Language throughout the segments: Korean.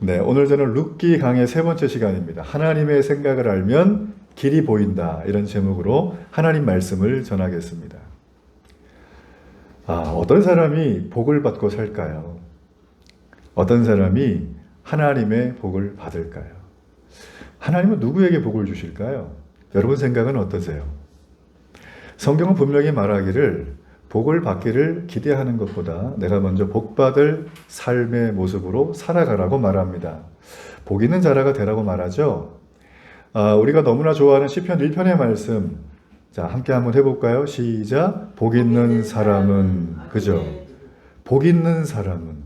네, 오늘 저는 룻기 강의 세 번째 시간입니다. 하나님의 생각을 알면 길이 보인다. 이런 제목으로 하나님 말씀을 전하겠습니다. 어떤 사람이 복을 받고 살까요? 어떤 사람이 하나님의 복을 받을까요? 하나님은 누구에게 복을 주실까요? 여러분 생각은 어떠세요? 성경은 분명히 말하기를 복을 받기를 기대하는 것보다 내가 먼저 복받을 삶의 모습으로 살아가라고 말합니다. 복 있는 자라가 되라고 말하죠. 우리가 너무나 좋아하는 시편 1편의 말씀, 자 함께 한번 해볼까요? 시작. 복 있는 사람은, 그죠? 복 있는 사람은.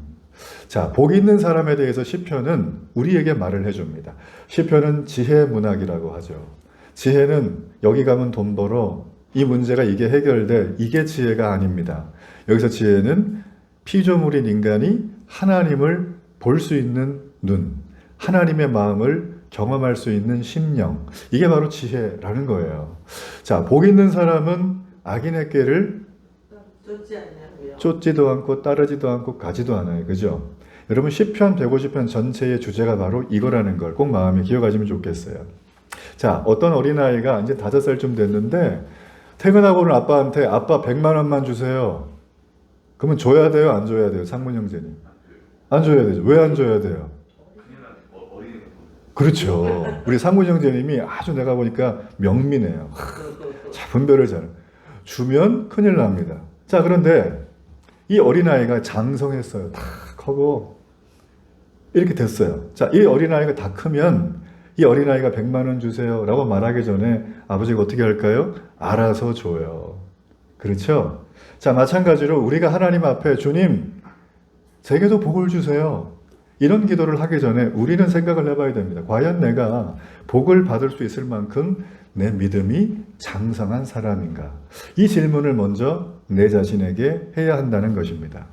자, 복 있는 사람에 대해서 시편은 우리에게 말을 해줍니다. 시편은 지혜 문학이라고 하죠. 지혜는 여기 가면 돈 벌어, 이 문제가 이게 해결돼, 이게 지혜가 아닙니다. 여기서 지혜는 피조물인 인간이 하나님을 볼 수 있는 눈, 하나님의 마음을 경험할 수 있는 심령, 이게 바로 지혜라는 거예요. 자, 복 있는 사람은 악인의 꾀를 쫓지도 않고 따르지도 않고 가지도 않아요. 그죠? 여러분 시편 150편 전체의 주제가 바로 이거라는 걸 꼭 마음에 기억하시면 좋겠어요. 자, 어떤 어린아이가 이제 5살쯤 됐는데 퇴근하고는 아빠한테 아빠 100만 원만 주세요. 그러면 줘야 돼요? 안 줘야 돼요? 상문 형제님. 안 줘야 되죠. 왜 안 줘야 돼요? 그렇죠. 우리 상문 형제님이 아주 내가 보니까 명민해요. 자, 분별을 잘. 주면 큰일 납니다. 자, 그런데 이 어린아이가 장성했어요. 다 커고 이렇게 됐어요. 자, 이 어린아이가 다 크면 이 어린아이가 100만 원 주세요 라고 말하기 전에 아버지가 어떻게 할까요? 알아서 줘요. 그렇죠? 자, 마찬가지로 우리가 하나님 앞에 주님, 제게도 복을 주세요. 이런 기도를 하기 전에 우리는 생각을 해봐야 됩니다. 과연 내가 복을 받을 수 있을 만큼 내 믿음이 장성한 사람인가? 이 질문을 먼저 내 자신에게 해야 한다는 것입니다.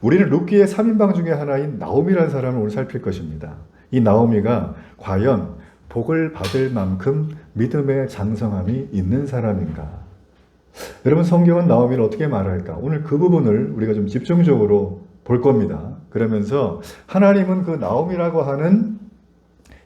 우리는 룻기의 3인방 중에 하나인 나오미라는 사람을 오늘 살필 것입니다. 이 나오미가 과연 복을 받을 만큼 믿음의 장성함이 있는 사람인가? 여러분 성경은 나오미를 어떻게 말할까? 오늘 그 부분을 우리가 좀 집중적으로 볼 겁니다. 그러면서 하나님은 그 나오미라고 하는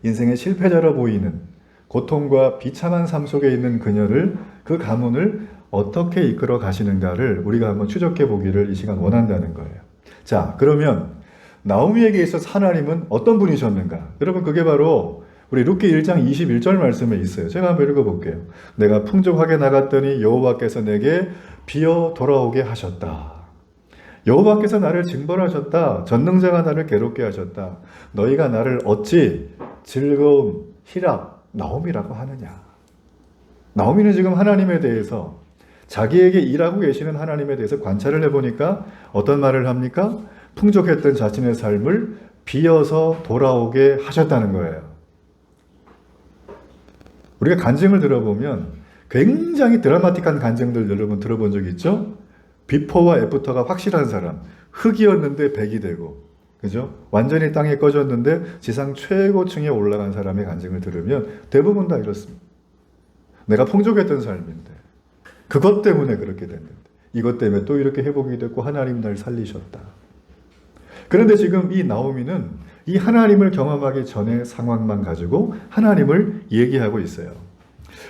인생의 실패자로 보이는 고통과 비참한 삶 속에 있는 그녀를, 그 가문을 어떻게 이끌어 가시는가를 우리가 한번 추적해 보기를 이 시간 원한다는 거예요. 자, 그러면 나오미에게 있어서 하나님은 어떤 분이셨는가? 여러분 그게 바로 우리 룻기 1장 21절 말씀에 있어요. 제가 한번 읽어볼게요. 내가 풍족하게 나갔더니 여호와께서 내게 비어 돌아오게 하셨다. 여호와께서 나를 징벌하셨다. 전능자가 나를 괴롭게 하셨다. 너희가 나를 어찌 즐거움, 희락, 나오미라고 하느냐. 나오미는 지금 하나님에 대해서 자기에게 일하고 계시는 하나님에 대해서 관찰을 해보니까 어떤 말을 합니까? 풍족했던 자신의 삶을 비어서 돌아오게 하셨다는 거예요. 우리가 간증을 들어보면 굉장히 드라마틱한 간증들 여러분 들어본 적 있죠? 비포와 애프터가 확실한 사람. 흙이었는데 백이 되고, 그죠? 완전히 땅에 꺼졌는데 지상 최고층에 올라간 사람의 간증을 들으면 대부분 다 이렇습니다. 내가 풍족했던 삶인데 그것 때문에 그렇게 됐는데 이것 때문에 또 이렇게 회복이 됐고 하나님 날 살리셨다. 그런데 지금 이 나오미는 이 하나님을 경험하기 전의 상황만 가지고 하나님을 얘기하고 있어요.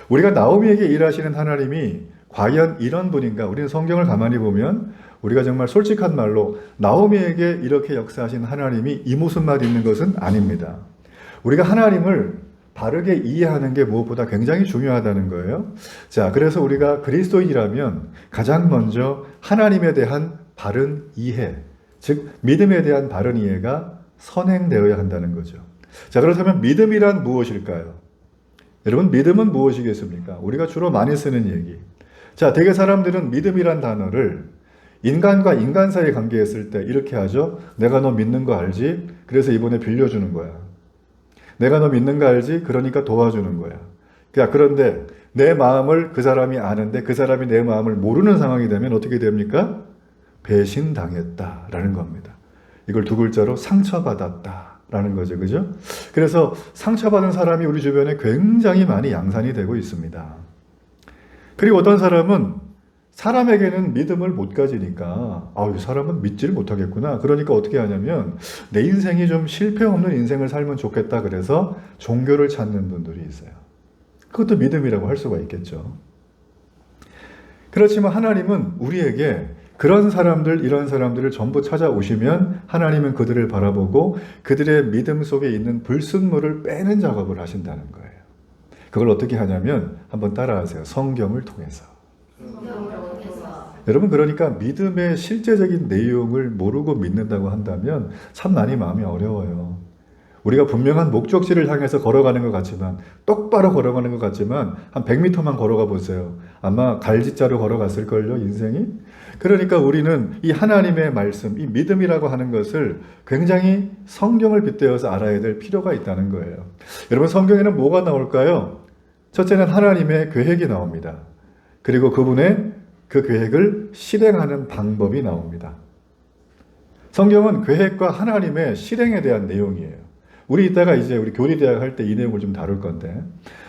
우리가 나오미에게 일하시는 하나님이 과연 이런 분인가? 우리는 성경을 가만히 보면 우리가 정말 솔직한 말로 나오미에게 이렇게 역사하신 하나님이 이 모습만 있는 것은 아닙니다. 우리가 하나님을 바르게 이해하는 게 무엇보다 굉장히 중요하다는 거예요. 자, 그래서 우리가 그리스도인이라면 가장 먼저 하나님에 대한 바른 이해, 즉 믿음에 대한 바른 이해가 선행되어야 한다는 거죠. 자, 그렇다면 믿음이란 무엇일까요? 여러분 믿음은 무엇이겠습니까? 우리가 주로 많이 쓰는 얘기. 자, 대개 사람들은 믿음이란 단어를 인간과 인간 사이에 관계했을 때 이렇게 하죠. 내가 너 믿는 거 알지? 그래서 이번에 빌려주는 거야. 내가 너 믿는 거 알지? 그러니까 도와주는 거야. 그런데 내 마음을 그 사람이 아는데 그 사람이 내 마음을 모르는 상황이 되면 어떻게 됩니까? 배신당했다라는 겁니다. 이걸 두 글자로 상처받았다라는 거죠. 그죠? 그래서 상처받은 사람이 우리 주변에 굉장히 많이 양산이 되고 있습니다. 그리고 어떤 사람은 사람에게는 믿음을 못 가지니까 이 사람은 믿지를 못하겠구나. 그러니까 어떻게 하냐면 내 인생이 좀 실패 없는 인생을 살면 좋겠다. 그래서 종교를 찾는 분들이 있어요. 그것도 믿음이라고 할 수가 있겠죠. 그렇지만 하나님은 우리에게 그런 사람들, 이런 사람들을 전부 찾아오시면 하나님은 그들을 바라보고 그들의 믿음 속에 있는 불순물을 빼는 작업을 하신다는 거예요. 그걸 어떻게 하냐면 한번 따라하세요. 성경을 통해서. 여러분, 그러니까 믿음의 실제적인 내용을 모르고 믿는다고 한다면 참 많이 마음이 어려워요. 우리가 분명한 목적지를 향해서 걸어가는 것 같지만, 똑바로 걸어가는 것 같지만 한 100m만 걸어가 보세요. 아마 갈지자로 걸어갔을걸요, 인생이? 그러니까 우리는 이 하나님의 말씀, 이 믿음이라고 하는 것을 굉장히 성경을 빗대어서 알아야 될 필요가 있다는 거예요. 여러분, 성경에는 뭐가 나올까요? 첫째는 하나님의 계획이 나옵니다. 그리고 그분의 그 계획을 실행하는 방법이 나옵니다. 성경은 계획과 하나님의 실행에 대한 내용이에요. 우리 이따가 이제 우리 교리대학 할 때 이 내용을 좀 다룰 건데,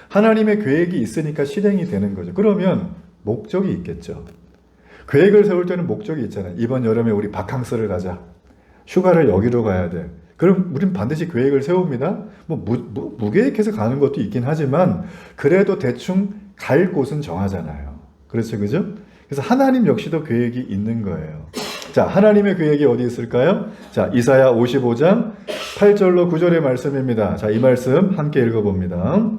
하나님의 계획이 있으니까 실행이 되는 거죠. 그러면 목적이 있겠죠. 계획을 세울 때는 목적이 있잖아요. 이번 여름에 우리 바캉스를 가자. 휴가를 여기로 가야 돼. 그럼 우린 반드시 계획을 세웁니다. 무계획해서 가는 것도 있긴 하지만 그래도 대충 갈 곳은 정하잖아요. 그렇죠, 그죠? 그래서 하나님 역시도 계획이 있는 거예요. 자, 하나님의 계획이 어디 있을까요? 자, 이사야 55장 8절로 9절의 말씀입니다. 자, 이 말씀 함께 읽어봅니다.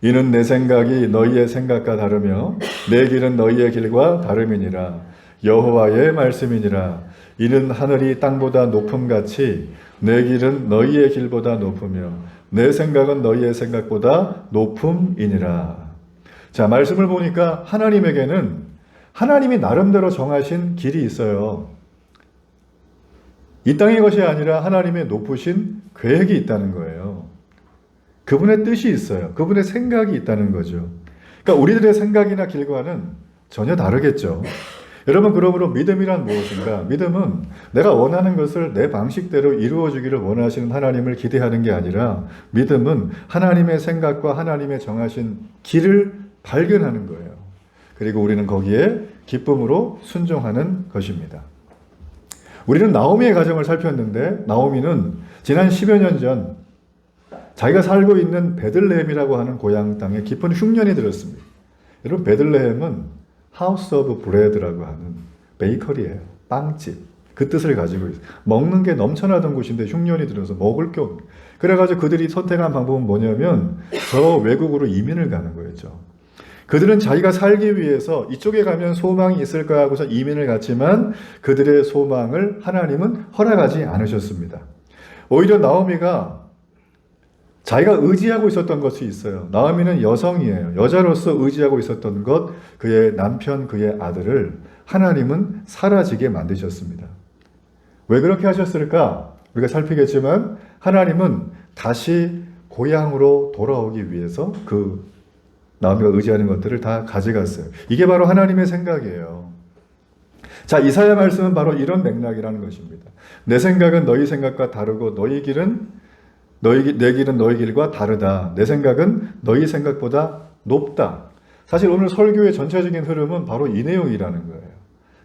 이는 내 생각이 너희의 생각과 다르며 내 길은 너희의 길과 다름이니라. 여호와의 말씀이니라. 이는 하늘이 땅보다 높음같이 내 길은 너희의 길보다 높으며 내 생각은 너희의 생각보다 높음이니라. 자, 말씀을 보니까 하나님에게는 하나님이 나름대로 정하신 길이 있어요. 이 땅의 것이 아니라 하나님의 높으신 계획이 있다는 거예요. 그분의 뜻이 있어요. 그분의 생각이 있다는 거죠. 그러니까 우리들의 생각이나 길과는 전혀 다르겠죠. 여러분, 그러므로 믿음이란 무엇인가? 믿음은 내가 원하는 것을 내 방식대로 이루어주기를 원하시는 하나님을 기대하는 게 아니라, 믿음은 하나님의 생각과 하나님의 정하신 길을 발견하는 거예요. 그리고 우리는 거기에 기쁨으로 순종하는 것입니다. 우리는 나오미의 가정을 살폈는데, 나오미는 지난 10여 년 전 자기가 살고 있는 베들레헴이라고 하는 고향 땅에 깊은 흉년이 들었습니다. 여러분, 베들레헴은 하우스 오브 브레드라고 하는 베이커리예요. 빵집. 그 뜻을 가지고 있어요. 먹는 게 넘쳐나던 곳인데 흉년이 들어서 먹을 게 없는. 그래가지고 그들이 선택한 방법은 뭐냐면 저 외국으로 이민을 가는 거였죠. 그들은 자기가 살기 위해서 이쪽에 가면 소망이 있을 거야 하고서 이민을 갔지만 그들의 소망을 하나님은 허락하지 않으셨습니다. 오히려 나오미가 자기가 의지하고 있었던 것이 있어요. 나오미는 여성이에요. 여자로서 의지하고 있었던 것, 그의 남편, 그의 아들을 하나님은 사라지게 만드셨습니다. 왜 그렇게 하셨을까? 우리가 살피겠지만 하나님은 다시 고향으로 돌아오기 위해서 그 나오미가 의지하는 것들을 다 가져갔어요. 이게 바로 하나님의 생각이에요. 자, 이사야 말씀은 바로 이런 맥락이라는 것입니다. 내 생각은 너희 생각과 다르고 내 길은 너희 길과 다르다. 내 생각은 너희 생각보다 높다. 사실 오늘 설교의 전체적인 흐름은 바로 이 내용이라는 거예요.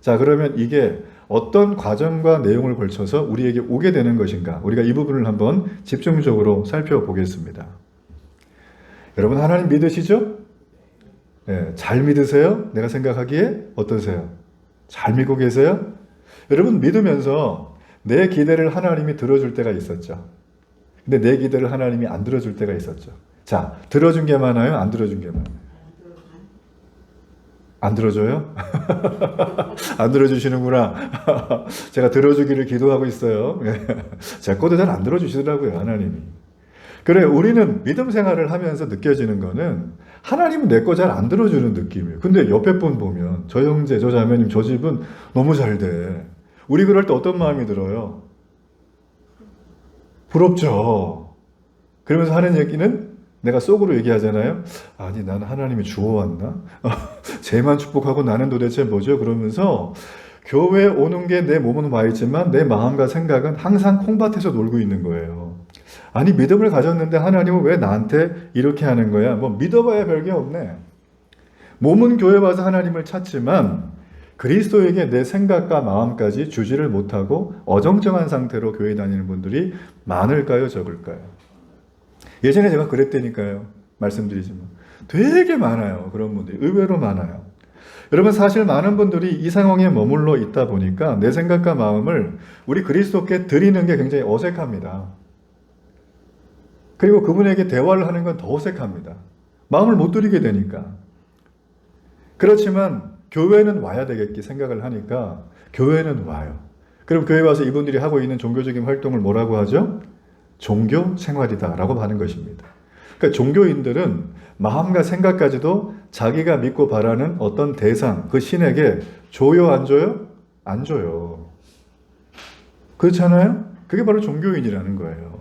자, 그러면 이게 어떤 과정과 내용을 걸쳐서 우리에게 오게 되는 것인가? 우리가 이 부분을 한번 집중적으로 살펴보겠습니다. 여러분, 하나님 믿으시죠? 네, 잘 믿으세요? 내가 생각하기에 어떠세요? 잘 믿고 계세요? 여러분, 믿으면서 내 기대를 하나님이 들어줄 때가 있었죠. 근데 내 기대를 하나님이 안 들어줄 때가 있었죠. 자, 들어준 게 많아요? 안 들어준 게 많아요? 안 들어줘요? 안 들어주시는구나. 제가 들어주기를 기도하고 있어요. 제 것도 잘 안 들어주시더라고요, 하나님이. 그래, 우리는 믿음 생활을 하면서 느껴지는 거는 하나님은 내 거 잘 안 들어주는 느낌이에요. 근데 옆에 분 보면 저 형제, 저 자매님, 저 집은 너무 잘 돼. 우리 그럴 때 어떤 마음이 들어요? 부럽죠. 그러면서 하는 얘기는 내가 속으로 얘기하잖아요. 아니, 나는 하나님이 주워왔나? 쟤만 축복하고 나는 도대체 뭐죠? 그러면서 교회에 오는 게 내 몸은 와 있지만 내 마음과 생각은 항상 콩밭에서 놀고 있는 거예요. 아니, 믿음을 가졌는데 하나님은 왜 나한테 이렇게 하는 거야? 뭐 믿어봐야 별게 없네. 몸은 교회 와서 하나님을 찾지만 그리스도에게 내 생각과 마음까지 주지를 못하고 어정쩡한 상태로 교회 다니는 분들이 많을까요, 적을까요? 예전에 제가 그랬다니까요. 말씀드리지만. 되게 많아요. 그런 분들이. 의외로 많아요. 여러분, 사실 많은 분들이 이 상황에 머물러 있다 보니까 내 생각과 마음을 우리 그리스도께 드리는 게 굉장히 어색합니다. 그리고 그분에게 대화를 하는 건 더 어색합니다. 마음을 못 드리게 되니까. 그렇지만 교회는 와야 되겠기 생각을 하니까 교회는 와요. 그럼 교회 와서 이분들이 하고 있는 종교적인 활동을 뭐라고 하죠? 종교 생활이다라고 하는 것입니다. 그러니까 종교인들은 마음과 생각까지도 자기가 믿고 바라는 어떤 대상, 그 신에게 줘요, 안 줘요? 안 줘요. 그렇잖아요? 그게 바로 종교인이라는 거예요.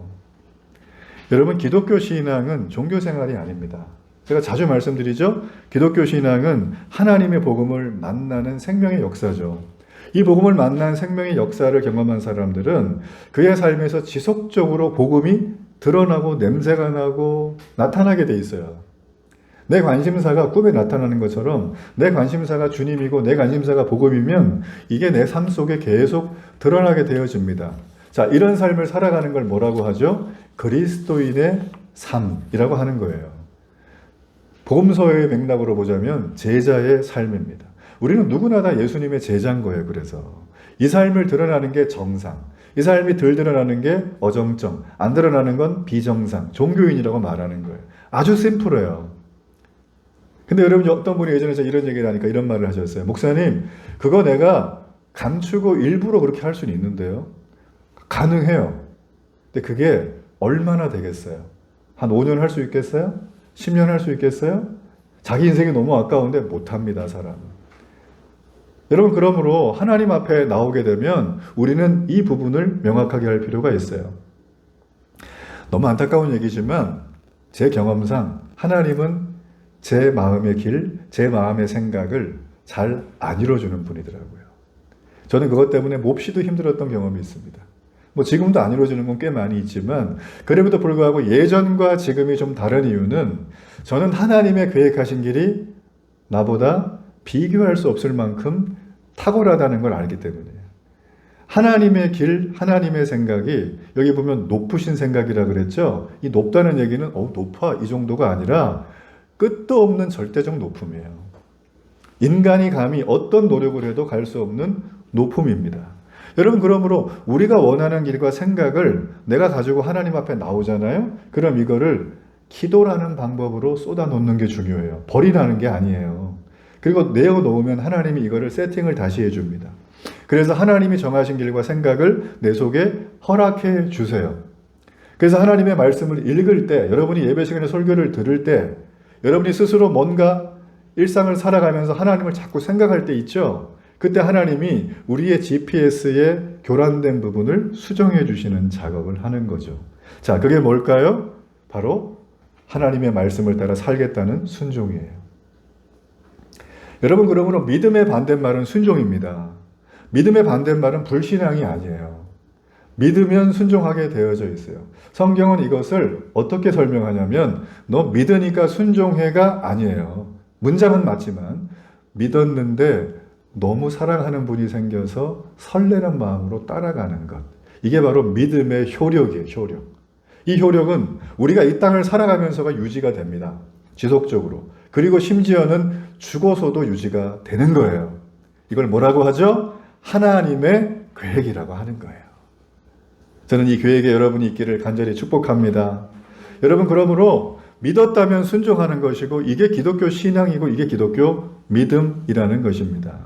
여러분, 기독교 신앙은 종교 생활이 아닙니다. 제가 자주 말씀드리죠. 기독교 신앙은 하나님의 복음을 만나는 생명의 역사죠. 이 복음을 만난 생명의 역사를 경험한 사람들은 그의 삶에서 지속적으로 복음이 드러나고 냄새가 나고 나타나게 돼 있어요. 내 관심사가 꿈에 나타나는 것처럼 내 관심사가 주님이고 내 관심사가 복음이면 이게 내 삶 속에 계속 드러나게 되어집니다. 자, 이런 삶을 살아가는 걸 뭐라고 하죠? 그리스도인의 삶이라고 하는 거예요. 복음서의 맥락으로 보자면 제자의 삶입니다. 우리는 누구나 다 예수님의 제자인 거예요. 그래서 이 삶을 드러나는 게 정상, 이 삶이 덜 드러나는 게 어정쩡, 안 드러나는 건 비정상, 종교인이라고 말하는 거예요. 아주 심플해요. 근데 여러분, 어떤 분이 예전에 이런 얘기를 하니까 이런 말을 하셨어요. 목사님, 그거 내가 감추고 일부러 그렇게 할 수는 있는데요. 가능해요. 근데 그게 얼마나 되겠어요? 한 5년 할 수 있겠어요? 10년 할 수 있겠어요? 자기 인생이 너무 아까운데 못합니다, 사람은. 여러분, 그러므로 하나님 앞에 나오게 되면 우리는 이 부분을 명확하게 할 필요가 있어요. 너무 안타까운 얘기지만 제 경험상 하나님은 제 마음의 길, 제 마음의 생각을 잘 안 이루어주는 분이더라고요. 저는 그것 때문에 몹시도 힘들었던 경험이 있습니다. 뭐 지금도 안 이루어지는 건 꽤 많이 있지만 그럼에도 불구하고 예전과 지금이 좀 다른 이유는 저는 하나님의 계획하신 길이 나보다 비교할 수 없을 만큼 탁월하다는 걸 알기 때문이에요. 하나님의 길, 하나님의 생각이 여기 보면 높으신 생각이라 그랬죠. 이 높다는 얘기는 높아 이 정도가 아니라 끝도 없는 절대적 높음이에요. 인간이 감히 어떤 노력을 해도 갈 수 없는 높음입니다. 여러분, 그러므로 우리가 원하는 길과 생각을 내가 가지고 하나님 앞에 나오잖아요. 그럼 이거를 기도라는 방법으로 쏟아놓는 게 중요해요. 버리라는 게 아니에요. 그리고 내어놓으면 하나님이 이거를 세팅을 다시 해줍니다. 그래서 하나님이 정하신 길과 생각을 내 속에 허락해 주세요. 그래서 하나님의 말씀을 읽을 때, 여러분이 예배 시간에 설교를 들을 때, 여러분이 스스로 뭔가 일상을 살아가면서 하나님을 자꾸 생각할 때 있죠? 그때 하나님이 우리의 GPS에 교란된 부분을 수정해 주시는 작업을 하는 거죠. 자, 그게 뭘까요? 바로 하나님의 말씀을 따라 살겠다는 순종이에요. 여러분, 그러므로 믿음의 반대말은 순종입니다. 믿음의 반대말은 불신앙이 아니에요. 믿으면 순종하게 되어져 있어요. 성경은 이것을 어떻게 설명하냐면 너 믿으니까 순종해가 아니에요. 문장은 맞지만 믿었는데 너무 사랑하는 분이 생겨서 설레는 마음으로 따라가는 것. 이게 바로 믿음의 효력이에요. 효력. 이 효력은 우리가 이 땅을 살아가면서가 유지가 됩니다. 지속적으로. 그리고 심지어는 죽어서도 유지가 되는 거예요. 이걸 뭐라고 하죠? 하나님의 계획이라고 하는 거예요. 저는 이 계획에 여러분이 있기를 간절히 축복합니다. 여러분, 그러므로 믿었다면 순종하는 것이고 이게 기독교 신앙이고 이게 기독교 믿음이라는 것입니다.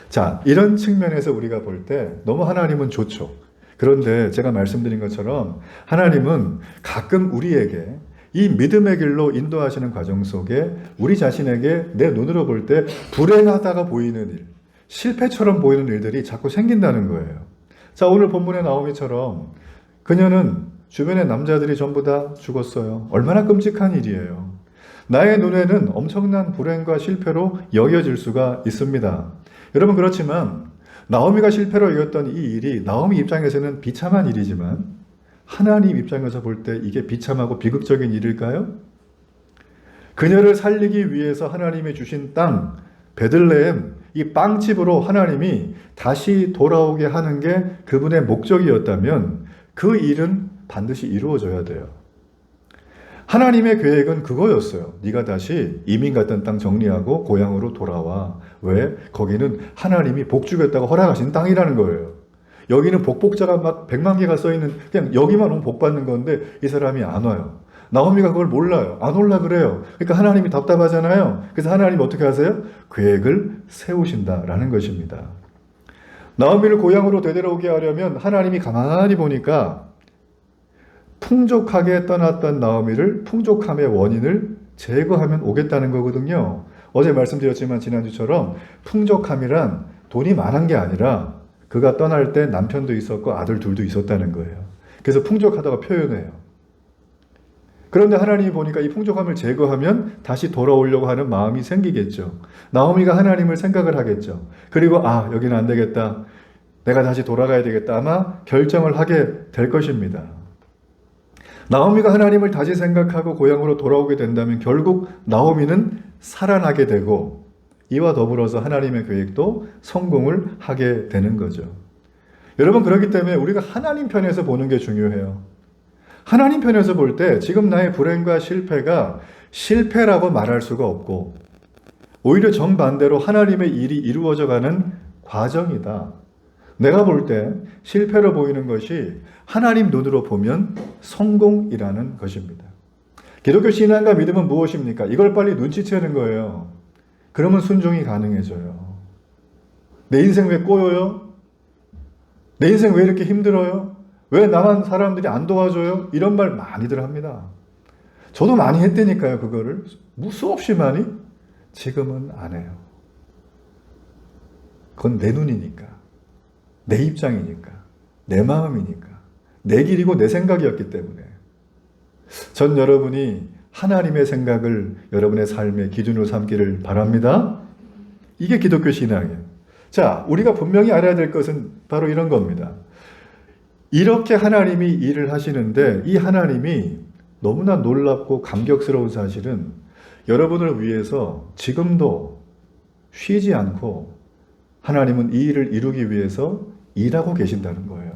자, 이런 측면에서 우리가 볼 때 너무 하나님은 좋죠. 그런데 제가 말씀드린 것처럼 하나님은 가끔 우리에게 이 믿음의 길로 인도하시는 과정 속에 우리 자신에게 내 눈으로 볼 때 불행하다가 보이는 일, 실패처럼 보이는 일들이 자꾸 생긴다는 거예요. 자, 오늘 본문의 나오미처럼 그녀는 주변의 남자들이 전부 다 죽었어요. 얼마나 끔찍한 일이에요. 나의 눈에는 엄청난 불행과 실패로 여겨질 수가 있습니다. 여러분, 그렇지만 나오미가 실패로 여겼던 이 일이 나오미 입장에서는 비참한 일이지만 하나님 입장에서 볼 때 이게 비참하고 비극적인 일일까요? 그녀를 살리기 위해서 하나님이 주신 땅 베들레헴, 이 빵집으로 하나님이 다시 돌아오게 하는 게 그분의 목적이었다면 그 일은 반드시 이루어져야 돼요. 하나님의 계획은 그거였어요. 네가 다시 이민 갔던 땅 정리하고 고향으로 돌아와. 왜? 거기는 하나님이 복 주겠다고 허락하신 땅이라는 거예요. 여기는 복복자가 막 100만 개가 써있는, 그냥 여기만 오면 복 받는 건데 이 사람이 안 와요. 나오미가 그걸 몰라요. 안 올라 그래요. 그러니까 하나님이 답답하잖아요. 그래서 하나님이 어떻게 하세요? 계획을 세우신다라는 것입니다. 나오미를 고향으로 되돌아오게 하려면 하나님이 가만히 보니까 풍족하게 떠났던 나오미를 풍족함의 원인을 제거하면 오겠다는 거거든요. 어제 말씀드렸지만 지난주처럼 풍족함이란 돈이 많은 게 아니라 그가 떠날 때 남편도 있었고 아들 둘도 있었다는 거예요. 그래서 풍족하다고 표현해요. 그런데 하나님이 보니까 이 풍족함을 제거하면 다시 돌아오려고 하는 마음이 생기겠죠. 나오미가 하나님을 생각을 하겠죠. 그리고 여기는 안 되겠다. 내가 다시 돌아가야 되겠다. 아마 결정을 하게 될 것입니다. 나오미가 하나님을 다시 생각하고 고향으로 돌아오게 된다면 결국 나오미는 살아나게 되고 이와 더불어서 하나님의 계획도 성공을 하게 되는 거죠. 여러분, 그렇기 때문에 우리가 하나님 편에서 보는 게 중요해요. 하나님 편에서 볼 때 지금 나의 불행과 실패가 실패라고 말할 수가 없고 오히려 정반대로 하나님의 일이 이루어져 가는 과정이다. 내가 볼 때 실패로 보이는 것이 하나님 눈으로 보면 성공이라는 것입니다. 기독교 신앙과 믿음은 무엇입니까? 이걸 빨리 눈치채는 거예요. 그러면 순종이 가능해져요. 내 인생 왜 꼬여요? 내 인생 왜 이렇게 힘들어요? 왜 나만 사람들이 안 도와줘요? 이런 말 많이들 합니다. 저도 많이 했다니까요, 그거를. 수없이 많이. 지금은 안 해요. 그건 내 눈이니까. 내 입장이니까. 내 마음이니까. 내 길이고 내 생각이었기 때문에. 전 여러분이 하나님의 생각을 여러분의 삶의 기준으로 삼기를 바랍니다. 이게 기독교 신앙이에요. 자, 우리가 분명히 알아야 될 것은 바로 이런 겁니다. 이렇게 하나님이 일을 하시는데 이 하나님이 너무나 놀랍고 감격스러운 사실은 여러분을 위해서 지금도 쉬지 않고 하나님은 이 일을 이루기 위해서 일하고 계신다는 거예요.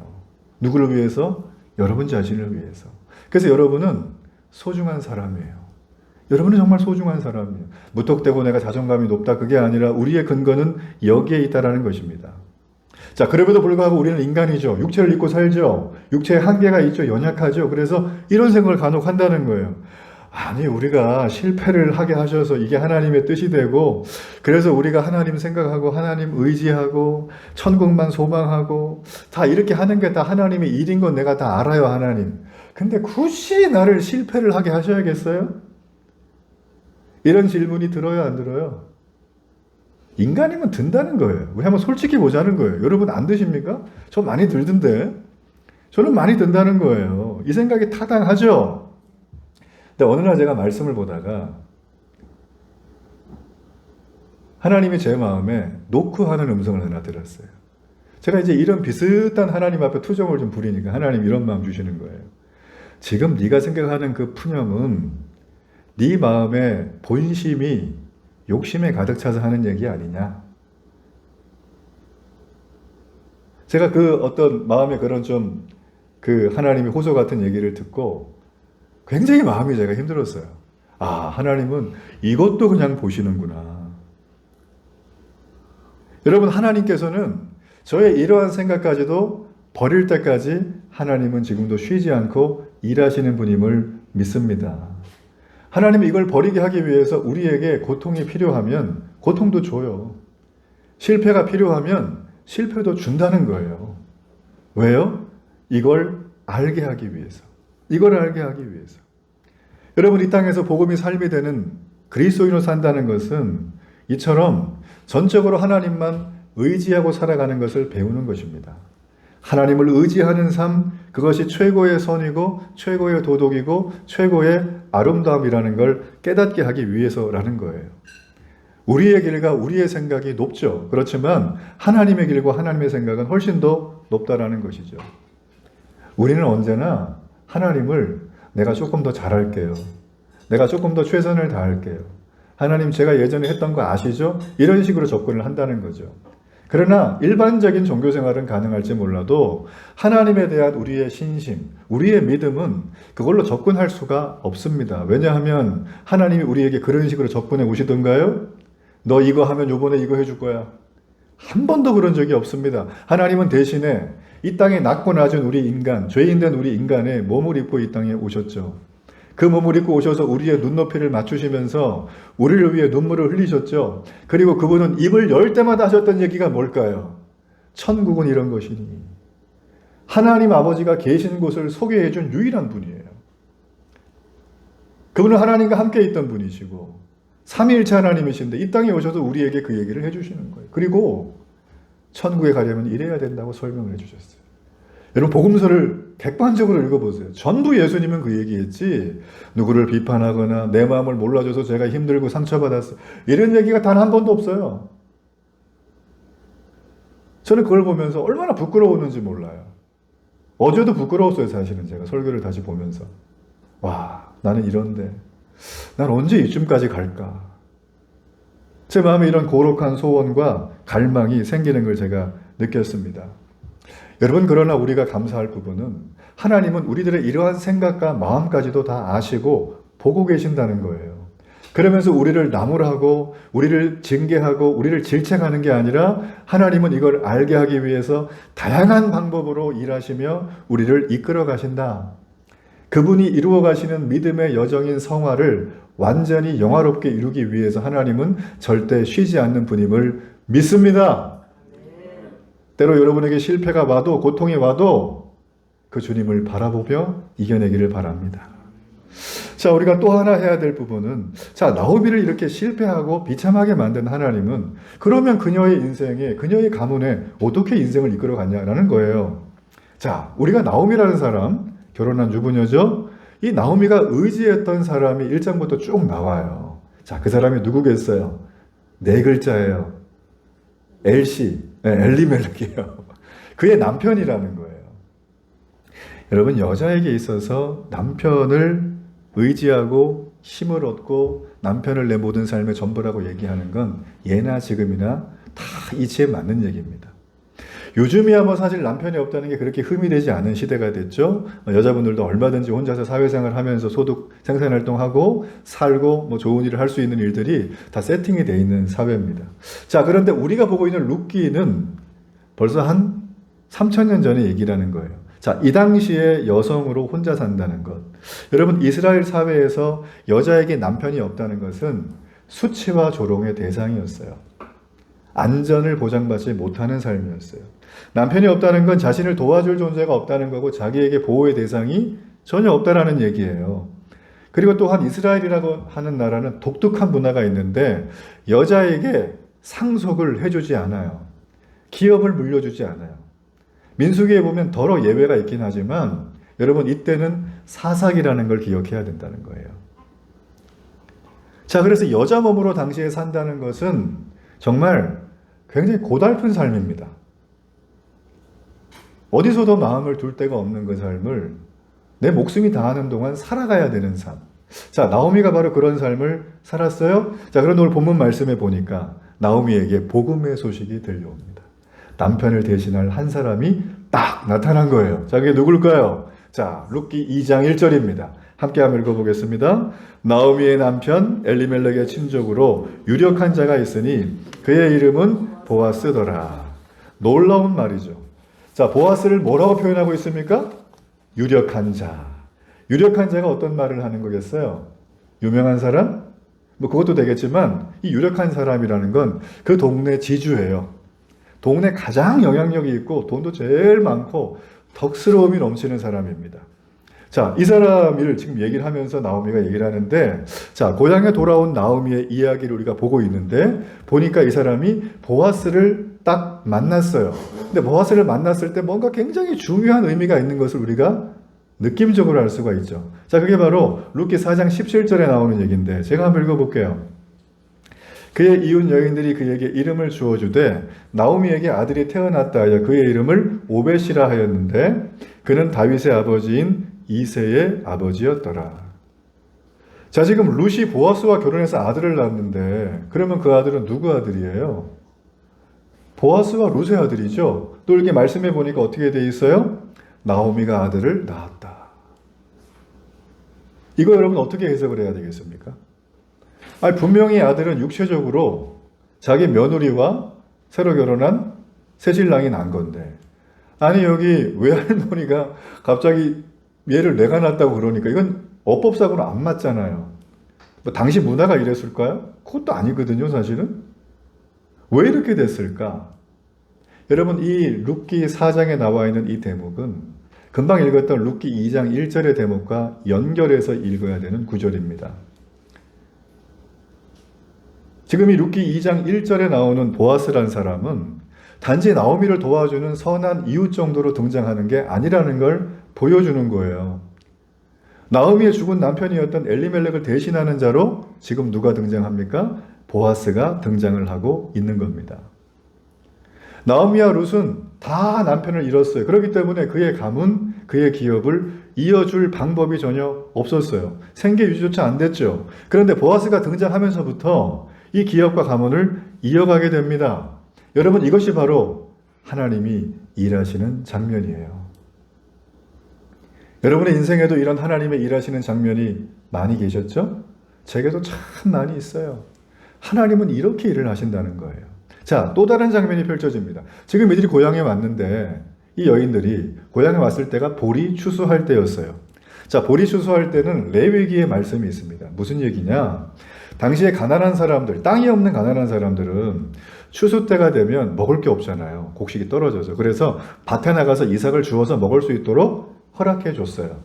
누구를 위해서? 여러분 자신을 위해서. 그래서 여러분은 소중한 사람이에요. 여러분은 정말 소중한 사람이에요. 무턱대고 내가 자존감이 높다 그게 아니라 우리의 근거는 여기에 있다라는 것입니다. 자, 그럼에도 불구하고 우리는 인간이죠. 육체를 입고 살죠. 육체에 한계가 있죠. 연약하죠. 그래서 이런 생각을 간혹 한다는 거예요. 아니, 우리가 실패를 하게 하셔서 이게 하나님의 뜻이 되고 그래서 우리가 하나님 생각하고 하나님 의지하고 천국만 소망하고 다 이렇게 하는 게 다 하나님의 일인 건 내가 다 알아요, 하나님. 근데 굳이 나를 실패를 하게 하셔야겠어요? 이런 질문이 들어요, 안 들어요? 인간이면 든다는 거예요. 우리 한번 솔직히 보자는 거예요. 여러분 안 드십니까? 저 많이 들던데. 저는 많이 든다는 거예요. 이 생각이 타당하죠? 근데 어느 날 제가 말씀을 보다가 하나님이 제 마음에 노크하는 음성을 하나 들었어요. 제가 이제 이런 비슷한 하나님 앞에 투정을 좀 부리니까 하나님 이런 마음 주시는 거예요. 지금 네가 생각하는 그 푸념은 네 마음의 본심이 욕심에 가득 차서 하는 얘기 아니냐. 제가 그 어떤 마음의 그런 좀 그 하나님의 호소 같은 얘기를 듣고 굉장히 마음이 제가 힘들었어요. 하나님은 이것도 그냥 보시는구나. 여러분, 하나님께서는 저의 이러한 생각까지도 버릴 때까지 하나님은 지금도 쉬지 않고 일하시는 분임을 믿습니다. 하나님이 이걸 버리게 하기 위해서 우리에게 고통이 필요하면 고통도 줘요. 실패가 필요하면 실패도 준다는 거예요. 왜요? 이걸 알게 하기 위해서. 이걸 알게 하기 위해서. 여러분, 이 땅에서 복음이 삶이 되는 그리스도인으로 산다는 것은 이처럼 전적으로 하나님만 의지하고 살아가는 것을 배우는 것입니다. 하나님을 의지하는 삶, 그것이 최고의 선이고 최고의 도덕이고 최고의 아름다움이라는 걸 깨닫게 하기 위해서라는 거예요. 우리의 길과 우리의 생각이 높죠. 그렇지만 하나님의 길과 하나님의 생각은 훨씬 더 높다라는 것이죠. 우리는 언제나 하나님을 내가 조금 더 잘할게요. 내가 조금 더 최선을 다할게요. 하나님 제가 예전에 했던 거 아시죠? 이런 식으로 접근을 한다는 거죠. 그러나 일반적인 종교 생활은 가능할지 몰라도 하나님에 대한 우리의 신심, 우리의 믿음은 그걸로 접근할 수가 없습니다. 왜냐하면 하나님이 우리에게 그런 식으로 접근해 오시던가요? 너 이거 하면 요번에 이거 해줄 거야. 한 번도 그런 적이 없습니다. 하나님은 대신에 이 땅에 낮고 낮은 우리 인간, 죄인된 우리 인간의 몸을 입고 이 땅에 오셨죠. 그 몸을 입고 오셔서 우리의 눈높이를 맞추시면서 우리를 위해 눈물을 흘리셨죠. 그리고 그분은 입을 열 때마다 하셨던 얘기가 뭘까요? 천국은 이런 것이니. 하나님 아버지가 계신 곳을 소개해 준 유일한 분이에요. 그분은 하나님과 함께 있던 분이시고 삼위일체 하나님이신데 이 땅에 오셔서 우리에게 그 얘기를 해주시는 거예요. 그리고 천국에 가려면 이래야 된다고 설명을 해주셨어요. 여러분 복음서를 객관적으로 읽어보세요. 전부 예수님은 그 얘기했지 누구를 비판하거나 내 마음을 몰라줘서 제가 힘들고 상처받았어 이런 얘기가 단 한 번도 없어요. 저는 그걸 보면서 얼마나 부끄러웠는지 몰라요. 어제도 부끄러웠어요. 사실은 제가 설교를 다시 보면서 와 나는 이런데 난 언제 이쯤까지 갈까. 제 마음에 이런 고록한 소원과 갈망이 생기는 걸 제가 느꼈습니다. 여러분 그러나 우리가 감사할 부분은 하나님은 우리들의 이러한 생각과 마음까지도 다 아시고 보고 계신다는 거예요. 그러면서 우리를 나무라고 우리를 징계하고 우리를 질책하는 게 아니라 하나님은 이걸 알게 하기 위해서 다양한 방법으로 일하시며 우리를 이끌어 가신다. 그분이 이루어 가시는 믿음의 여정인 성화를 완전히 영화롭게 이루기 위해서 하나님은 절대 쉬지 않는 분임을 믿습니다. 때로 여러분에게 실패가 와도 고통이 와도 그 주님을 바라보며 이겨내기를 바랍니다. 자, 우리가 또 하나 해야 될 부분은 자, 나오미를 이렇게 실패하고 비참하게 만든 하나님은 그러면 그녀의 인생에 그녀의 가문에 어떻게 인생을 이끌어 갔냐라는 거예요. 자, 우리가 나오미라는 사람 결혼한 유부녀죠. 이 나오미가 의지했던 사람이 1장부터 쭉 나와요. 자, 그 사람이 누구겠어요? 네 글자예요. 엘리멜렉이에요. 그의 남편이라는 거예요. 여러분 여자에게 있어서 남편을 의지하고 힘을 얻고 남편을 내 모든 삶의 전부라고 얘기하는 건 예나 지금이나 다 이치에 맞는 얘기입니다. 요즘이야 뭐 사실 남편이 없다는 게 그렇게 흠이 되지 않은 시대가 됐죠. 여자분들도 얼마든지 혼자서 사회생활 하면서 소득 생산활동하고 살고 뭐 좋은 일을 할 수 있는 일들이 다 세팅이 돼 있는 사회입니다. 자, 그런데 우리가 보고 있는 룻기는 벌써 한 3000년 전의 얘기라는 거예요. 자, 이 당시에 여성으로 혼자 산다는 것. 여러분 이스라엘 사회에서 여자에게 남편이 없다는 것은 수치와 조롱의 대상이었어요. 안전을 보장받지 못하는 삶이었어요. 남편이 없다는 건 자신을 도와줄 존재가 없다는 거고 자기에게 보호의 대상이 전혀 없다라는 얘기예요. 그리고 또한 이스라엘이라고 하는 나라는 독특한 문화가 있는데 여자에게 상속을 해주지 않아요. 기업을 물려주지 않아요. 민수기에 보면 더러 예외가 있긴 하지만 여러분 이때는 사삭이라는 걸 기억해야 된다는 거예요. 자, 그래서 여자 몸으로 당시에 산다는 것은 정말 굉장히 고달픈 삶입니다. 어디서도 마음을 둘 데가 없는 그 삶을 내 목숨이 다하는 동안 살아가야 되는 삶. 자, 나오미가 바로 그런 삶을 살았어요. 자, 그런데 오늘 본문 말씀에 보니까 나오미에게 복음의 소식이 들려옵니다. 남편을 대신할 한 사람이 딱 나타난 거예요. 자, 그게 누굴까요? 자, 룻기 2장 1절입니다. 함께 한번 읽어보겠습니다. 나오미의 남편 엘리멜렉의 친족으로 유력한 자가 있으니 그의 이름은 보아스더라. 놀라운 말이죠. 자, 보아스를 뭐라고 표현하고 있습니까? 유력한 자. 유력한 자가 어떤 말을 하는 거겠어요? 유명한 사람? 뭐 그것도 되겠지만 이 유력한 사람이라는 건 그 동네 지주예요. 동네 가장 영향력이 있고 돈도 제일 많고 덕스러움이 넘치는 사람입니다. 자, 이 사람을 지금 얘기를 하면서 나오미가 얘기를 하는데, 자, 고향에 돌아온 나오미의 이야기를 우리가 보고 있는데, 보니까 이 사람이 보아스를 딱 만났어요. 근데 보아스를 만났을 때 뭔가 굉장히 중요한 의미가 있는 것을 우리가 느낌적으로 알 수가 있죠. 자, 그게 바로 룻기 4장 17절에 나오는 얘기인데, 제가 한번 읽어볼게요. 그의 이웃 여인들이 그에게 이름을 주어주되 나오미에게 아들이 태어났다 하여 그의 이름을 오벳이라 하였는데 그는 다윗의 아버지인 이새의 아버지였더라. 자, 지금 룻이 보아스와 결혼해서 아들을 낳았는데 그러면 그 아들은 누구 아들이에요? 보아스와 룻의 아들이죠. 또 이렇게 말씀해 보니까 어떻게 돼 있어요? 나오미가 아들을 낳았다. 이거 여러분 어떻게 해석을 해야 되겠습니까? 아니, 분명히 아들은 육체적으로 자기 며느리와 새로 결혼한 새신랑이 난 건데, 아니 여기 외할머니가 갑자기 얘를 내가 낳았다고 그러니까 이건 어법상으로 안 맞잖아요. 뭐 당시 문화가 이랬을까요? 그것도 아니거든요, 사실은. 왜 이렇게 됐을까? 여러분, 이 룻기 4장에 나와 있는 이 대목은 금방 읽었던 룻기 2장 1절의 대목과 연결해서 읽어야 되는 구절입니다. 지금 이 룻기 2장 1절에 나오는 보아스란 사람은 단지 나오미를 도와주는 선한 이웃 정도로 등장하는 게 아니라는 걸 보여주는 거예요. 나오미의 죽은 남편이었던 엘리멜렉을 대신하는 자로 지금 누가 등장합니까? 보아스가 등장을 하고 있는 겁니다. 나오미와 룻은 다 남편을 잃었어요. 그렇기 때문에 그의 가문, 그의 기업을 이어줄 방법이 전혀 없었어요. 생계 유지조차 안 됐죠. 그런데 보아스가 등장하면서부터 이 기업과 가문을 이어가게 됩니다. 여러분, 이것이 바로 하나님이 일하시는 장면이에요. 여러분의 인생에도 이런 하나님의 일하시는 장면이 많이 계셨죠? 제게도 참 많이 있어요. 하나님은 이렇게 일을 하신다는 거예요. 자, 또 다른 장면이 펼쳐집니다. 지금 이들이 고향에 왔는데 이 여인들이 고향에 왔을 때가 보리 추수할 때였어요. 자, 보리 추수할 때는 레위기의 말씀이 있습니다. 무슨 얘기냐? 당시에 가난한 사람들, 땅이 없는 가난한 사람들은 추수 때가 되면 먹을 게 없잖아요. 곡식이 떨어져서. 그래서 밭에 나가서 이삭을 주워서 먹을 수 있도록 허락해 줬어요.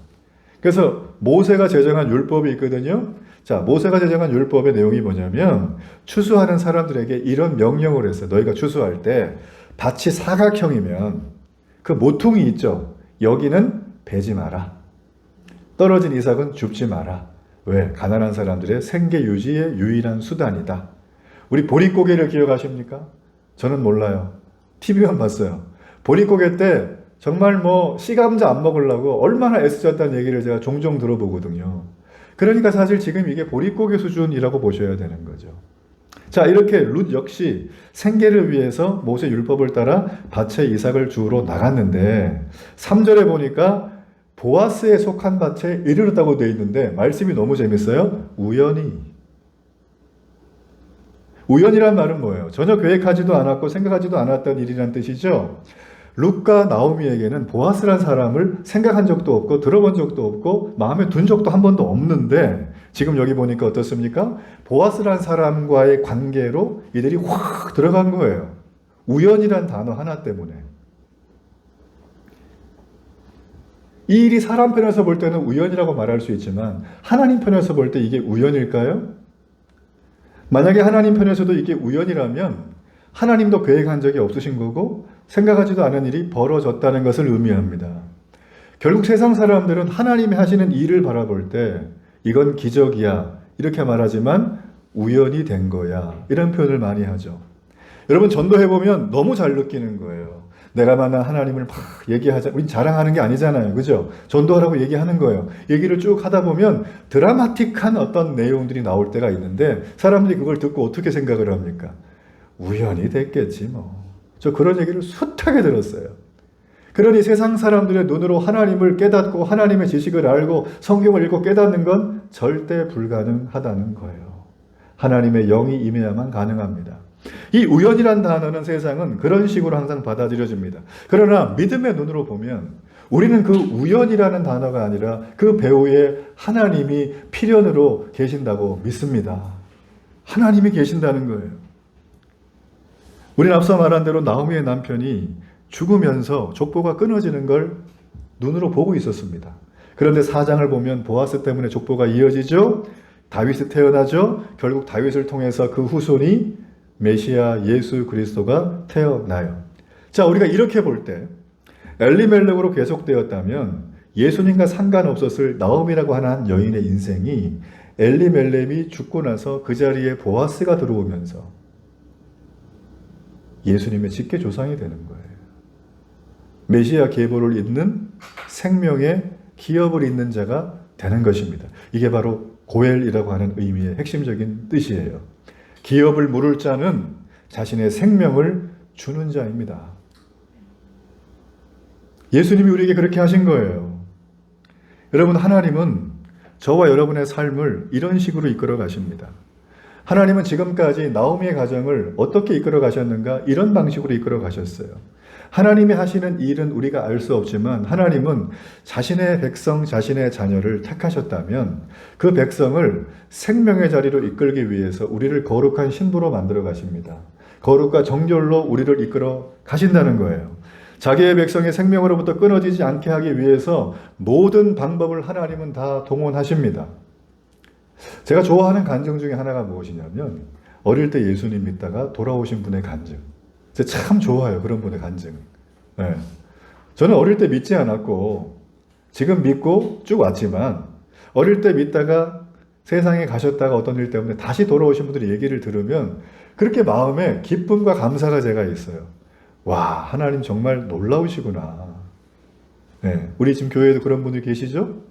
그래서 모세가 제정한 율법이 있거든요. 자, 모세가 제정한 율법의 내용이 뭐냐면 추수하는 사람들에게 이런 명령을 했어요. 너희가 추수할 때 밭이 사각형이면 그 모퉁이 있죠. 여기는 베지 마라. 떨어진 이삭은 줍지 마라. 왜? 가난한 사람들의 생계 유지의 유일한 수단이다. 우리 보릿고개를 기억하십니까? 저는 몰라요. TV만 봤어요. 보릿고개 때 정말 뭐 씨감자 안 먹으려고 얼마나 애쓰셨다는 얘기를 제가 종종 들어보거든요. 그러니까 사실 지금 이게 보릿고개 수준이라고 보셔야 되는 거죠. 자, 이렇게 룻 역시 생계를 위해서 모세 율법을 따라 밭에 이삭을 주우러 나갔는데 3절에 보니까 보아스에 속한 밭에 이르렀다고 되어 있는데 말씀이 너무 재밌어요. 우연히. 우연이란 말은 뭐예요? 전혀 계획하지도 않았고 생각하지도 않았던 일이란 뜻이죠. 룻과 나오미에게는 보아스란 사람을 생각한 적도 없고 들어본 적도 없고 마음에 둔 적도 한 번도 없는데 지금 여기 보니까 어떻습니까? 보아스란 사람과의 관계로 이들이 확 들어간 거예요. 우연이란 단어 하나 때문에. 이 일이 사람 편에서 볼 때는 우연이라고 말할 수 있지만 하나님 편에서 볼 때 이게 우연일까요? 만약에 하나님 편에서도 이게 우연이라면 하나님도 계획한 적이 없으신 거고 생각하지도 않은 일이 벌어졌다는 것을 의미합니다. 결국 세상 사람들은 하나님이 하시는 일을 바라볼 때 이건 기적이야 이렇게 말하지만 우연이 된 거야 이런 표현을 많이 하죠. 여러분, 전도해보면 너무 잘 느끼는 거예요. 내가 만난 하나님을 막 얘기하자. 우린 자랑하는 게 아니잖아요. 그죠? 전도하라고 얘기하는 거예요. 얘기를 쭉 하다 보면 드라마틱한 어떤 내용들이 나올 때가 있는데 사람들이 그걸 듣고 어떻게 생각을 합니까? 우연히 됐겠지 뭐. 저 그런 얘기를 숱하게 들었어요. 그러니 세상 사람들의 눈으로 하나님을 깨닫고 하나님의 지식을 알고 성경을 읽고 깨닫는 건 절대 불가능하다는 거예요. 하나님의 영이 임해야만 가능합니다. 이 우연이란 단어는 세상은 그런 식으로 항상 받아들여집니다. 그러나 믿음의 눈으로 보면 우리는 그 우연이라는 단어가 아니라 그 배후에 하나님이 필연으로 계신다고 믿습니다. 하나님이 계신다는 거예요. 우리는 앞서 말한 대로 나오미의 남편이 죽으면서 족보가 끊어지는 걸 눈으로 보고 있었습니다. 그런데 4장을 보면 보아스 때문에 족보가 이어지죠. 다윗이 태어나죠. 결국 다윗을 통해서 그 후손이 메시아 예수 그리스도가 태어나요. 자, 우리가 이렇게 볼 때 엘리멜렉으로 계속되었다면 예수님과 상관없었을 나오미라고 하는 한 여인의 인생이 엘리멜렉이 죽고 나서 그 자리에 보아스가 들어오면서 예수님의 직계 조상이 되는 거예요. 메시아 계보를 잇는 생명의 기업을 잇는 자가 되는 것입니다. 이게 바로 고엘이라고 하는 의미의 핵심적인 뜻이에요. 기업을 물을 자는 자신의 생명을 주는 자입니다. 예수님이 우리에게 그렇게 하신 거예요. 여러분, 하나님은 저와 여러분의 삶을 이런 식으로 이끌어 가십니다. 하나님은 지금까지 나오미의 가정을 어떻게 이끌어 가셨는가? 이런 방식으로 이끌어 가셨어요. 하나님이 하시는 일은 우리가 알 수 없지만 하나님은 자신의 백성, 자신의 자녀를 택하셨다면 그 백성을 생명의 자리로 이끌기 위해서 우리를 거룩한 신부로 만들어 가십니다. 거룩과 정결로 우리를 이끌어 가신다는 거예요. 자기의 백성의 생명으로부터 끊어지지 않게 하기 위해서 모든 방법을 하나님은 다 동원하십니다. 제가 좋아하는 간증 중에 하나가 무엇이냐면 어릴 때 예수님 믿다가 돌아오신 분의 간증. 제가 참 좋아요. 그런 분의 간증. 네. 저는 어릴 때 믿지 않았고 지금 믿고 쭉 왔지만 어릴 때 믿다가 세상에 가셨다가 어떤 일 때문에 다시 돌아오신 분들의 얘기를 들으면 그렇게 마음에 기쁨과 감사가 제가 있어요. 와, 하나님 정말 놀라우시구나. 네. 우리 지금 교회에도 그런 분들 계시죠?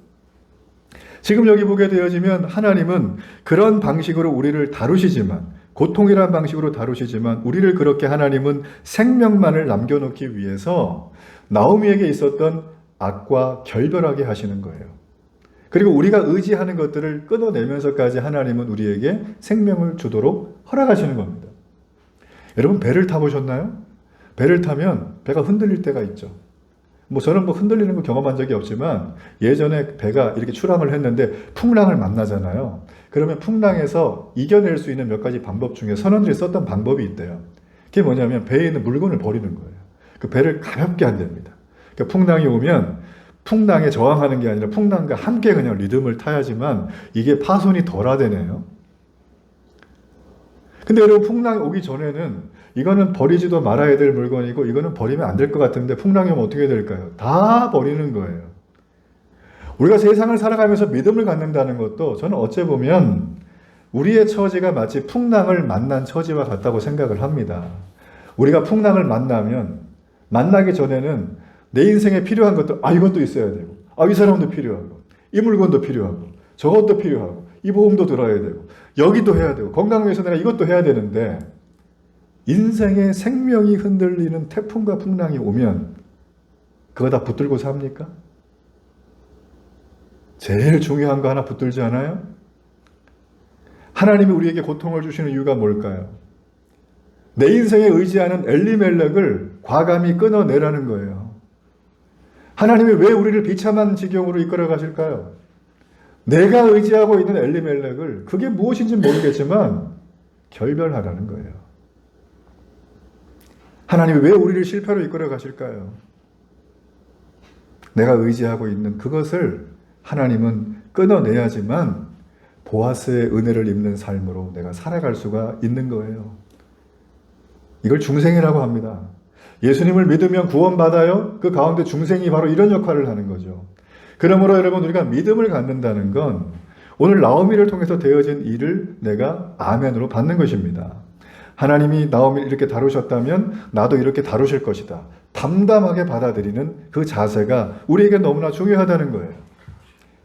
지금 여기 보게 되어지면 하나님은 그런 방식으로 우리를 다루시지만 고통이라는 방식으로 다루시지만 우리를 그렇게 하나님은 생명만을 남겨놓기 위해서 나오미에게 있었던 악과 결별하게 하시는 거예요. 그리고 우리가 의지하는 것들을 끊어내면서까지 하나님은 우리에게 생명을 주도록 허락하시는 겁니다. 여러분, 배를 타보셨나요? 배를 타면 배가 흔들릴 때가 있죠. 저는 흔들리는 거 경험한 적이 없지만 예전에 배가 이렇게 출항을 했는데 풍랑을 만나잖아요. 그러면 풍랑에서 이겨낼 수 있는 몇 가지 방법 중에 선원들이 썼던 방법이 있대요. 그게 뭐냐면 배에 있는 물건을 버리는 거예요. 그 배를 가볍게 한답니다. 그러니까 풍랑이 오면 풍랑에 저항하는 게 아니라 풍랑과 함께 그냥 리듬을 타야지만 이게 파손이 덜 하대네요. 근데 여러분, 풍랑이 오기 전에는 이거는 버리지도 말아야 될 물건이고 이거는 버리면 안 될 것 같은데 풍랑이 오면 어떻게 될까요? 다 버리는 거예요. 우리가 세상을 살아가면서 믿음을 갖는다는 것도 저는 어째 보면 우리의 처지가 마치 풍랑을 만난 처지와 같다고 생각을 합니다. 우리가 풍랑을 만나기 전에는 내 인생에 필요한 것들, 이것도 있어야 되고, 이 사람도 필요하고, 이 물건도 필요하고, 저것도 필요하고, 이 보험도 들어야 되고, 여기도 해야 되고, 건강을 위해서 내가 이것도 해야 되는데 인생의 생명이 흔들리는 태풍과 풍랑이 오면 그거 다 붙들고 삽니까? 제일 중요한 거 하나 붙들지 않아요? 하나님이 우리에게 고통을 주시는 이유가 뭘까요? 내 인생에 의지하는 엘리멜렉을 과감히 끊어내라는 거예요. 하나님이 왜 우리를 비참한 지경으로 이끌어 가실까요? 내가 의지하고 있는 엘리멜렉을 그게 무엇인지 모르겠지만 결별하라는 거예요. 하나님이 왜 우리를 실패로 이끌어 가실까요? 내가 의지하고 있는 그것을 하나님은 끊어내야지만 보아스의 은혜를 입는 삶으로 내가 살아갈 수가 있는 거예요. 이걸 중생이라고 합니다. 예수님을 믿으면 구원받아요? 그 가운데 중생이 바로 이런 역할을 하는 거죠. 그러므로 여러분, 우리가 믿음을 갖는다는 건 오늘 나오미를 통해서 되어진 일을 내가 아멘으로 받는 것입니다. 하나님이 나오미를 이렇게 다루셨다면 나도 이렇게 다루실 것이다. 담담하게 받아들이는 그 자세가 우리에게 너무나 중요하다는 거예요.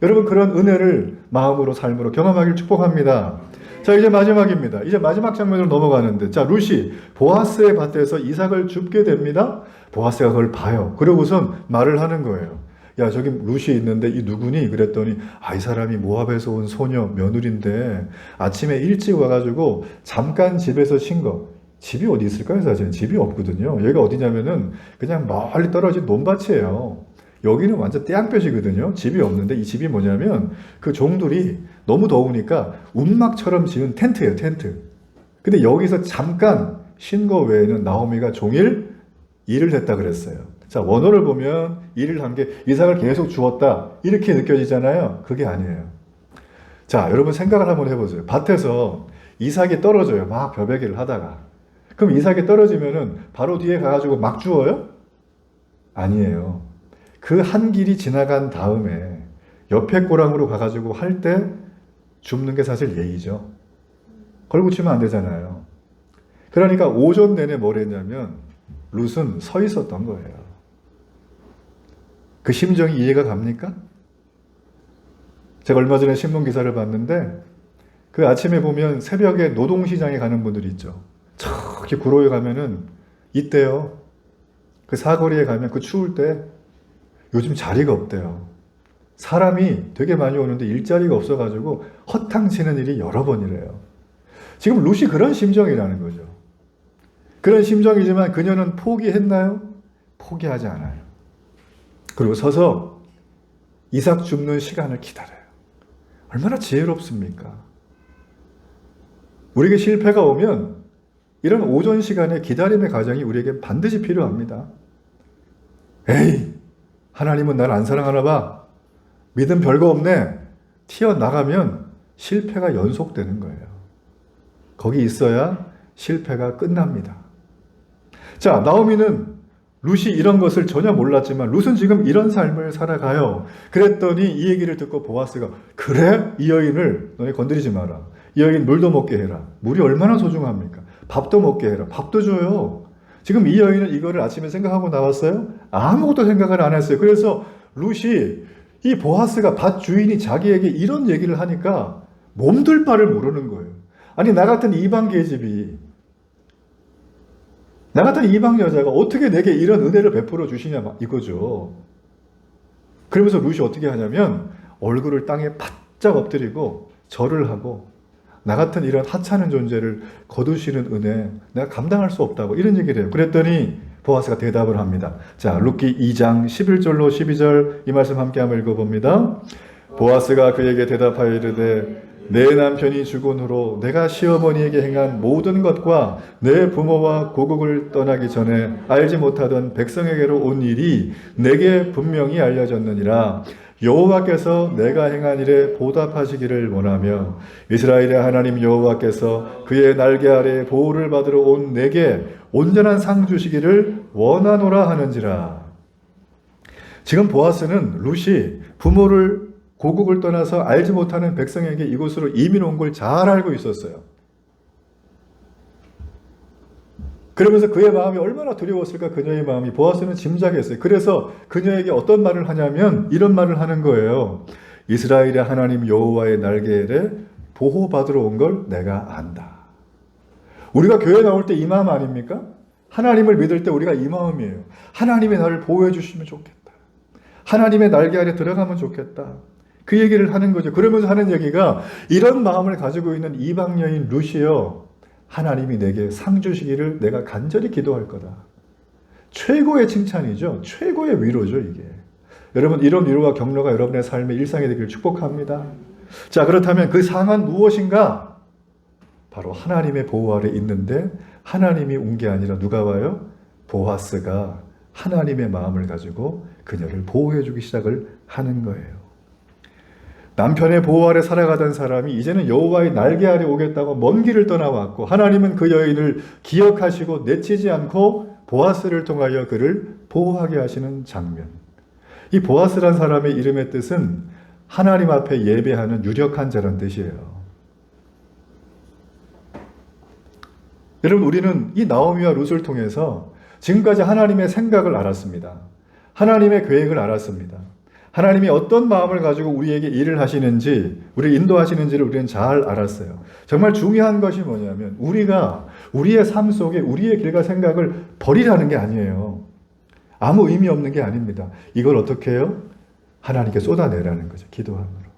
여러분, 그런 은혜를 마음으로 삶으로 경험하길 축복합니다. 자, 이제 마지막입니다. 이제 마지막 장면으로 넘어가는데, 자, 룻이 보아스의 밭에서 이삭을 줍게 됩니다. 보아스가 그걸 봐요. 그러고선 말을 하는 거예요. 야, 저기 룻이 있는데 이 누구니? 그랬더니 이 사람이 모압에서 온 소녀 며느리인데 아침에 일찍 와가지고 잠깐 집에서 쉰 거. 집이 어디 있을까요? 사실은 집이 없거든요. 여기가 어디냐면은 그냥 멀리 떨어진 논밭이에요. 여기는 완전 떼양볕이거든요. 집이 없는데 이 집이 뭐냐면 그 종들이 너무 더우니까 움막처럼 지은 텐트예요. 텐트. 근데 여기서 잠깐 쉰 거 외에는 나오미가 종일 일을 했다 그랬어요. 자, 원어를 보면 일을 한 게 이삭을 계속 주었다 이렇게 느껴지잖아요. 그게 아니에요. 자, 여러분 생각을 한번 해보세요. 밭에서 이삭이 떨어져요. 막 벼베기를 하다가. 그럼 이삭이 떨어지면은 바로 뒤에 가가지고 막 주워요? 아니에요. 그 한 길이 지나간 다음에 옆에 꼬랑으로 가가지고 할 때 줍는 게 사실 예의죠. 걸고 치면 안 되잖아요. 그러니까 오전 내내 뭘 했냐면 룻은 서 있었던 거예요. 그 심정이 이해가 갑니까? 제가 얼마 전에 신문 기사를 봤는데 그 아침에 보면 새벽에 노동시장에 가는 분들이 있죠. 저기 구로에 가면은 있대요. 그 사거리에 가면 그 추울 때 요즘 자리가 없대요. 사람이 되게 많이 오는데 일자리가 없어가지고 허탕치는 일이 여러 번이래요. 지금 루시 그런 심정이라는 거죠. 그런 심정이지만 그녀는 포기했나요? 포기하지 않아요. 그리고 서서 이삭 줍는 시간을 기다려요. 얼마나 지혜롭습니까? 우리에게 실패가 오면 이런 오전 시간의 기다림의 과정이 우리에게 반드시 필요합니다. 에이, 하나님은 날 안 사랑하나 봐. 믿음 별거 없네. 튀어나가면 실패가 연속되는 거예요. 거기 있어야 실패가 끝납니다. 자, 나오미는 룻이 이런 것을 전혀 몰랐지만 룻은 지금 이런 삶을 살아가요. 그랬더니 이 얘기를 듣고 보아스가 그래? 이 여인을 너네 건드리지 마라. 이 여인 물도 먹게 해라. 물이 얼마나 소중합니까? 밥도 먹게 해라. 밥도 줘요. 지금 이 여인은 이거를 아침에 생각하고 나왔어요? 아무것도 생각을 안 했어요. 그래서 룻이 이 보아스가 밭 주인이 자기에게 이런 얘기를 하니까 몸둘 바를 모르는 거예요. 아니 나 같은 이방 계집이 나 같은 이방 여자가 어떻게 내게 이런 은혜를 베풀어 주시냐 이거죠. 그러면서 룻이 어떻게 하냐면 얼굴을 땅에 바짝 엎드리고 절을 하고 나 같은 이런 하찮은 존재를 거두시는 은혜 내가 감당할 수 없다고 이런 얘기를 해요. 그랬더니 보아스가 대답을 합니다. 자, 룻기 2장 11절로 12절 이 말씀 함께 한번 읽어봅니다. 보아스가 그에게 대답하여 이르되 내 남편이 죽은 후로 내가 시어머니에게 행한 모든 것과 내 부모와 고국을 떠나기 전에 알지 못하던 백성에게로 온 일이 내게 분명히 알려졌느니라. 여호와께서 내가 행한 일에 보답하시기를 원하며 이스라엘의 하나님 여호와께서 그의 날개 아래 보호를 받으러 온 내게 온전한 상 주시기를 원하노라 하는지라. 지금 보아스는 룻이 부모를 고국을 떠나서 알지 못하는 백성에게 이곳으로 이민 온 걸 잘 알고 있었어요. 그러면서 그의 마음이 얼마나 두려웠을까 그녀의 마음이 보아스는 짐작했어요. 그래서 그녀에게 어떤 말을 하냐면 이런 말을 하는 거예요. 이스라엘의 하나님 여호와의 날개에 보호받으러 온 걸 내가 안다. 우리가 교회 나올 때 이 마음 아닙니까? 하나님을 믿을 때 우리가 이 마음이에요. 하나님이 나를 보호해 주시면 좋겠다. 하나님의 날개 아래 들어가면 좋겠다. 그 얘기를 하는 거죠. 그러면서 하는 얘기가 이런 마음을 가지고 있는 이방 여인 룻이요. 하나님이 내게 상 주시기를 내가 간절히 기도할 거다. 최고의 칭찬이죠. 최고의 위로죠, 이게. 여러분, 이런 위로와 격려가 여러분의 삶의 일상이 되기를 축복합니다. 자, 그렇다면 그 상은 무엇인가? 바로 하나님의 보호 아래 있는데 하나님이 온 게 아니라 누가 와요? 보아스가 하나님의 마음을 가지고 그녀를 보호해 주기 시작을 하는 거예요. 남편의 보호 아래 살아가던 사람이 이제는 여호와의 날개 아래 오겠다고 먼 길을 떠나왔고 하나님은 그 여인을 기억하시고 내치지 않고 보아스를 통하여 그를 보호하게 하시는 장면. 이 보아스란 사람의 이름의 뜻은 하나님 앞에 예배하는 유력한 자란 뜻이에요. 여러분, 우리는 이 나오미와 룻을 통해서 지금까지 하나님의 생각을 알았습니다. 하나님의 계획을 알았습니다. 하나님이 어떤 마음을 가지고 우리에게 일을 하시는지, 우리를 인도하시는지를 우리는 잘 알았어요. 정말 중요한 것이 뭐냐면 우리가 우리의 삶 속에 우리의 길과 생각을 버리라는 게 아니에요. 아무 의미 없는 게 아닙니다. 이걸 어떻게 해요? 하나님께 쏟아내라는 거죠. 기도함으로.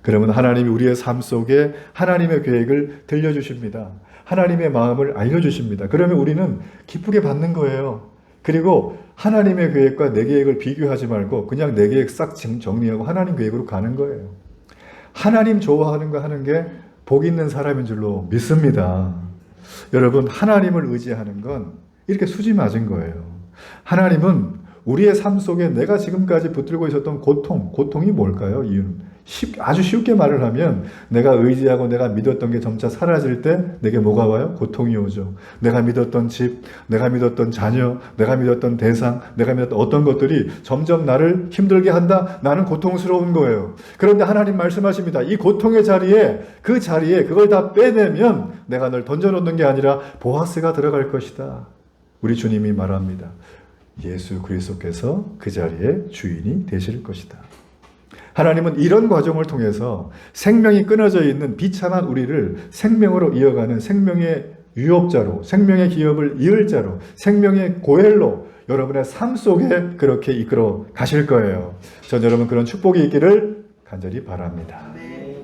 그러면 하나님이 우리의 삶 속에 하나님의 계획을 들려주십니다. 하나님의 마음을 알려주십니다. 그러면 우리는 기쁘게 받는 거예요. 그리고 하나님의 계획과 내 계획을 비교하지 말고 그냥 내 계획 싹 정리하고 하나님 계획으로 가는 거예요. 하나님 좋아하는 거 하는 게 복 있는 사람인 줄로 믿습니다. 여러분, 하나님을 의지하는 건 이렇게 수지 맞은 거예요. 하나님은 우리의 삶 속에 내가 지금까지 붙들고 있었던 고통이 뭘까요? 이유는 아주 쉽게 말을 하면 내가 의지하고 내가 믿었던 게 점차 사라질 때 내게 뭐가 와요? 고통이 오죠. 내가 믿었던 집, 내가 믿었던 자녀, 내가 믿었던 대상, 내가 믿었던 어떤 것들이 점점 나를 힘들게 한다? 나는 고통스러운 거예요. 그런데 하나님 말씀하십니다. 이 고통의 자리에 그걸 다 빼내면 내가 널 던져놓는 게 아니라 보아스가 들어갈 것이다. 우리 주님이 말합니다. 예수 그리스도께서 그 자리에 주인이 되실 것이다. 하나님은 이런 과정을 통해서 생명이 끊어져 있는 비참한 우리를 생명으로 이어가는 생명의 유업자로, 생명의 기업을 이을 자로, 생명의 고엘로 여러분의 삶 속에 그렇게 이끌어 가실 거예요. 전 여러분 그런 축복이 있기를 간절히 바랍니다. 네.